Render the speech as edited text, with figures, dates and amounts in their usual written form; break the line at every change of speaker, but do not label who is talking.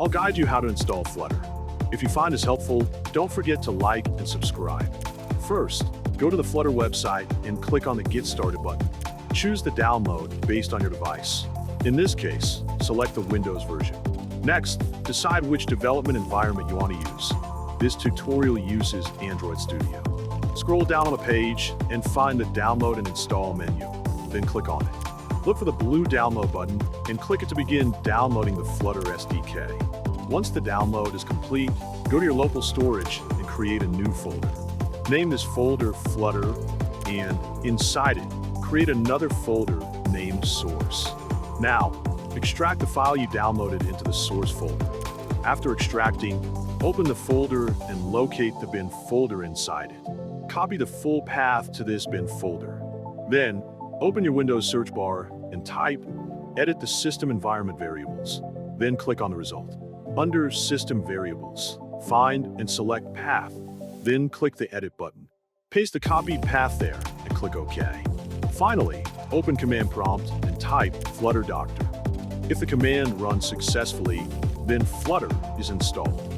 I'll guide you how to install Flutter. If you find this helpful, don't forget to like and subscribe. First, go to the Flutter website and click on the Get Started button. Choose the download based on your device. In this case, select the Windows version. Next, decide which development environment you want to use. This tutorial uses Android Studio. Scroll down on the page and find the Download and Install menu. Then click on it. Look for the blue Download button and click it to begin downloading the Flutter SDK. Once the download is complete, go to your local storage and create a new folder. Name this folder Flutter, and inside it, create another folder named Source. Now, extract the file you downloaded into the source folder. After extracting, open the folder and locate the bin folder inside it. Copy the full path to this bin folder. Then, open your Windows search bar and type Edit the System Environment Variables. Then click on the result. Under System Variables, find and select Path. Then click the Edit button. Paste the copied path there and click OK. Finally, open Command Prompt and type Flutter Doctor. If the command runs successfully, then Flutter is installed.